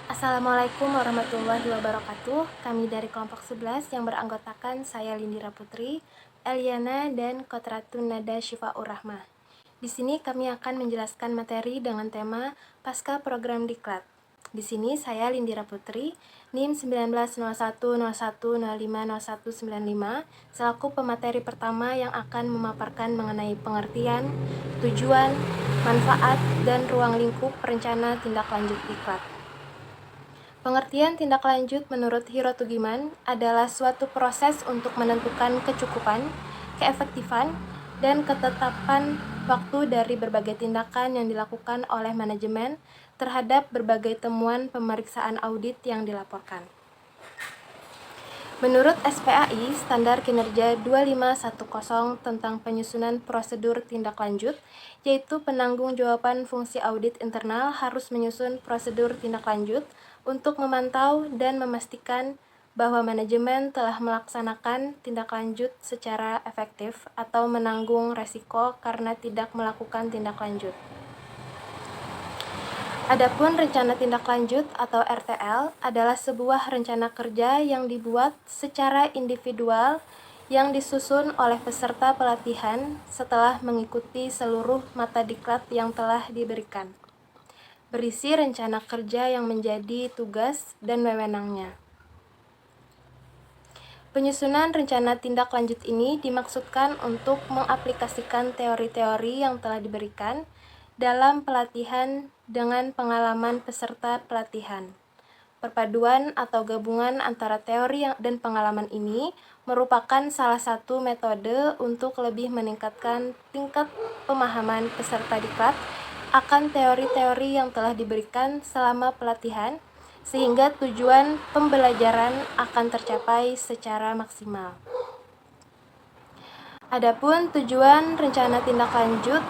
Assalamualaikum warahmatullahi wabarakatuh. Kami dari kelompok 11 yang beranggotakan saya Lindira Putri, Eliana, dan Kotratun Nada Syifaur Rahmah. Di sini kami akan menjelaskan materi dengan tema Pasca Program Diklat. Di sini saya Lindira Putri, NIM 190101050195, selaku pemateri pertama yang akan memaparkan mengenai pengertian, tujuan, manfaat, dan ruang lingkup rencana tindak lanjut diklat. Pengertian tindak lanjut menurut Hirotugiman adalah suatu proses untuk menentukan kecukupan, keefektifan, dan ketetapan waktu dari berbagai tindakan yang dilakukan oleh manajemen terhadap berbagai temuan pemeriksaan audit yang dilaporkan. Menurut SPAI, Standar Kinerja 2510 tentang penyusunan prosedur tindak lanjut, yaitu penanggung-jawaban fungsi audit internal harus menyusun prosedur tindak lanjut untuk memantau dan memastikan bahwa manajemen telah melaksanakan tindak lanjut secara efektif atau menanggung resiko karena tidak melakukan tindak lanjut. Adapun rencana tindak lanjut atau RTL adalah sebuah rencana kerja yang dibuat secara individual yang disusun oleh peserta pelatihan setelah mengikuti seluruh mata diklat yang telah diberikan. Berisi rencana kerja yang menjadi tugas dan wewenangnya. Penyusunan rencana tindak lanjut ini dimaksudkan untuk mengaplikasikan teori-teori yang telah diberikan dalam pelatihan dengan pengalaman peserta pelatihan. Perpaduan atau gabungan antara teori dan pengalaman ini merupakan salah satu metode untuk lebih meningkatkan tingkat pemahaman peserta diklat akan teori-teori yang telah diberikan selama pelatihan, sehingga tujuan pembelajaran akan tercapai secara maksimal. Adapun tujuan rencana tindak lanjut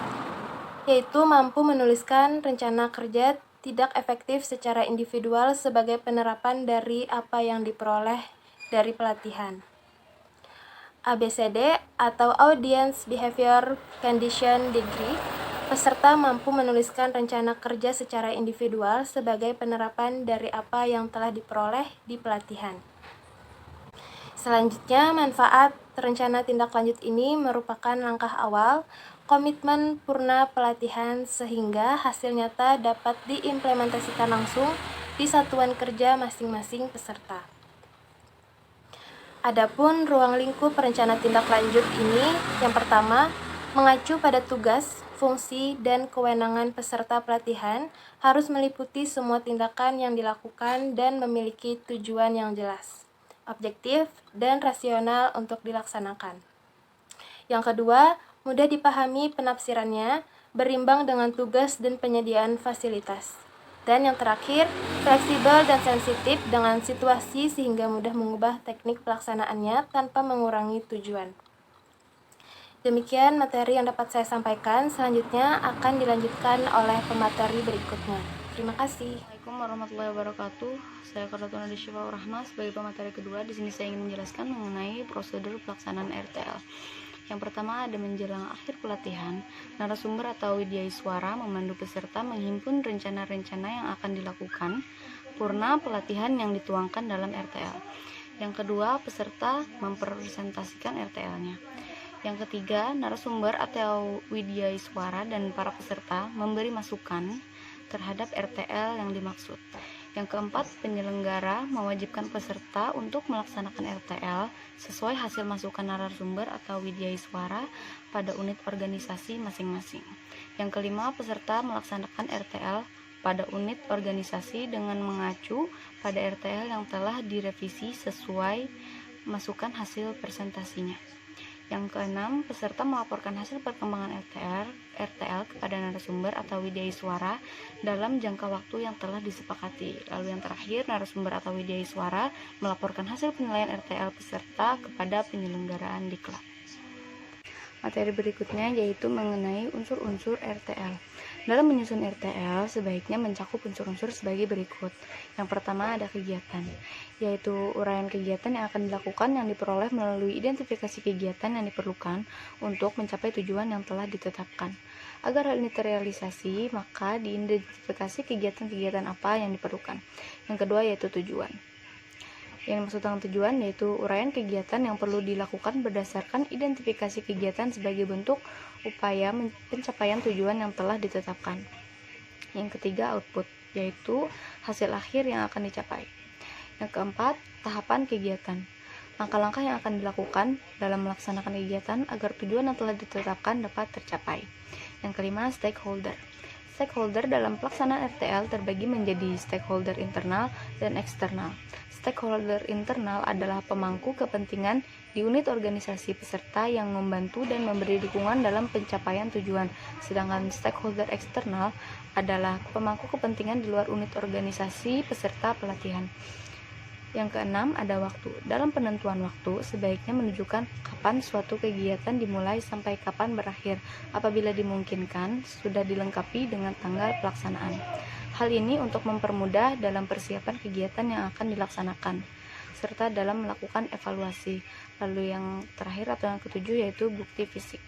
yaitu mampu menuliskan rencana kerja tidak efektif secara individual sebagai penerapan dari apa yang diperoleh dari pelatihan. ABCD atau Audience Behavior Condition Degree, peserta mampu menuliskan rencana kerja secara individual sebagai penerapan dari apa yang telah diperoleh di pelatihan. Selanjutnya, manfaat rencana tindak lanjut ini merupakan langkah awal komitmen purna pelatihan sehingga hasil nyata dapat diimplementasikan langsung di satuan kerja masing-masing peserta. Adapun ruang lingkup rencana tindak lanjut ini, yang pertama, mengacu pada tugas, fungsi, dan kewenangan peserta pelatihan harus meliputi semua tindakan yang dilakukan dan memiliki tujuan yang jelas, objektif, dan rasional untuk dilaksanakan. Yang kedua, mudah dipahami penafsirannya, berimbang dengan tugas dan penyediaan fasilitas. Dan yang terakhir, fleksibel dan sensitif dengan situasi sehingga mudah mengubah teknik pelaksanaannya tanpa mengurangi tujuan. Demikian materi yang dapat saya sampaikan, selanjutnya akan dilanjutkan oleh pemateri berikutnya. Terima kasih. Assalamualaikum warahmatullahi wabarakatuh. Saya Kotratun Nada Syifaur Rahmah sebagai pemateri kedua. Di sini saya ingin menjelaskan mengenai prosedur pelaksanaan RTL. Yang pertama, ada menjelang akhir pelatihan, narasumber atau widyaswara memandu peserta menghimpun rencana-rencana yang akan dilakukan purna pelatihan yang dituangkan dalam RTL. Yang kedua, peserta mempresentasikan RTL-nya. Yang ketiga, narasumber atau widyaswara dan para peserta memberi masukan terhadap RTL yang dimaksud. Yang keempat, penyelenggara mewajibkan peserta untuk melaksanakan RTL sesuai hasil masukan narasumber atau widyaswara pada unit organisasi masing-masing. Yang kelima, peserta melaksanakan RTL pada unit organisasi dengan mengacu pada RTL yang telah direvisi sesuai masukan hasil presentasinya. Yang keenam, peserta melaporkan hasil perkembangan RTL kepada narasumber atau widyaswara dalam jangka waktu yang telah disepakati. Lalu yang terakhir, narasumber atau widyaswara melaporkan hasil penilaian RTL peserta kepada penyelenggaraan diklat. Materi berikutnya yaitu mengenai unsur-unsur RTL. Dalam menyusun RTL, sebaiknya mencakup unsur-unsur sebagai berikut. Yang pertama ada kegiatan, yaitu uraian kegiatan yang akan dilakukan yang diperoleh melalui identifikasi kegiatan yang diperlukan untuk mencapai tujuan yang telah ditetapkan. Agar hal ini terrealisasi, maka diidentifikasi kegiatan-kegiatan apa yang diperlukan. Yang kedua yaitu tujuan. Yang dimaksud dengan tujuan yaitu uraian kegiatan yang perlu dilakukan berdasarkan identifikasi kegiatan sebagai bentuk upaya pencapaian tujuan yang telah ditetapkan. Yang ketiga output, yaitu hasil akhir yang akan dicapai. Yang keempat, tahapan kegiatan. Langkah-langkah yang akan dilakukan dalam melaksanakan kegiatan agar tujuan yang telah ditetapkan dapat tercapai. Yang kelima, stakeholder. Stakeholder dalam pelaksanaan RTL terbagi menjadi stakeholder internal dan eksternal. Stakeholder internal adalah pemangku kepentingan di unit organisasi peserta yang membantu dan memberi dukungan dalam pencapaian tujuan, sedangkan stakeholder eksternal adalah pemangku kepentingan di luar unit organisasi peserta pelatihan. Yang keenam, ada waktu. Dalam penentuan waktu, sebaiknya menunjukkan kapan suatu kegiatan dimulai sampai kapan berakhir. Apabila dimungkinkan, sudah dilengkapi dengan tanggal pelaksanaan. Hal ini untuk mempermudah dalam persiapan kegiatan yang akan dilaksanakan, serta dalam melakukan evaluasi. Lalu yang terakhir atau yang ketujuh yaitu bukti fisik.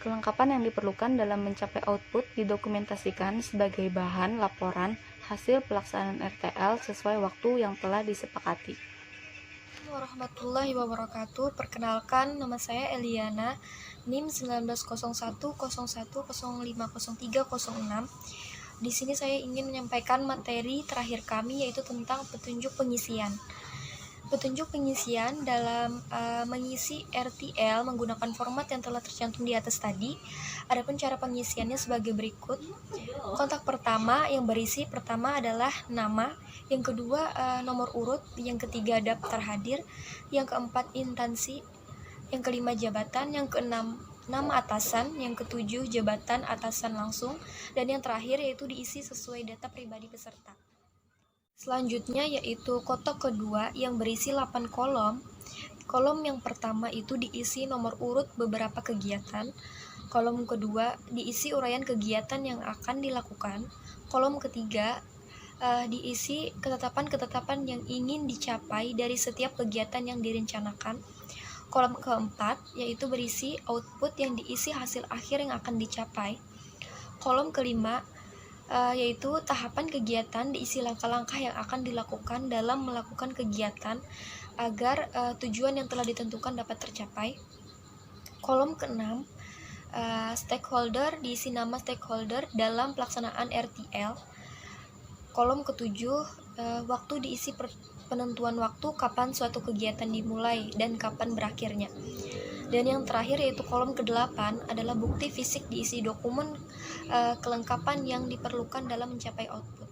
Kelengkapan yang diperlukan dalam mencapai output didokumentasikan sebagai bahan laporan hasil pelaksanaan RTL sesuai waktu yang telah disepakati. Warahmatullahi wabarakatuh. Perkenalkan, nama saya Eliana, NIM 190101050306. Di sini saya ingin menyampaikan materi terakhir kami yaitu tentang petunjuk pengisian. Petunjuk pengisian dalam mengisi RTL menggunakan format yang telah tercantum di atas tadi. Adapun cara pengisiannya sebagai berikut. Kontak pertama yang berisi pertama adalah nama, yang kedua nomor urut, yang ketiga daftar hadir, yang keempat instansi, yang kelima jabatan, yang keenam nama atasan, yang ketujuh jabatan atasan langsung, dan yang terakhir yaitu diisi sesuai data pribadi peserta. Selanjutnya yaitu kotak kedua yang berisi 8 kolom. Kolom yang pertama itu diisi nomor urut beberapa kegiatan. Kolom kedua diisi uraian kegiatan yang akan dilakukan. Kolom ketiga diisi ketetapan-ketetapan yang ingin dicapai dari setiap kegiatan yang direncanakan. Kolom keempat yaitu berisi output yang diisi hasil akhir yang akan dicapai. Kolom kelima yaitu tahapan kegiatan diisi langkah-langkah yang akan dilakukan dalam melakukan kegiatan agar tujuan yang telah ditentukan dapat tercapai. Kolom keenam, stakeholder diisi nama stakeholder dalam pelaksanaan RTL. Kolom ketujuh, waktu diisi penentuan waktu kapan suatu kegiatan dimulai dan kapan berakhirnya. Dan yang terakhir yaitu kolom ke-8 adalah bukti fisik diisi dokumen kelengkapan yang diperlukan dalam mencapai output.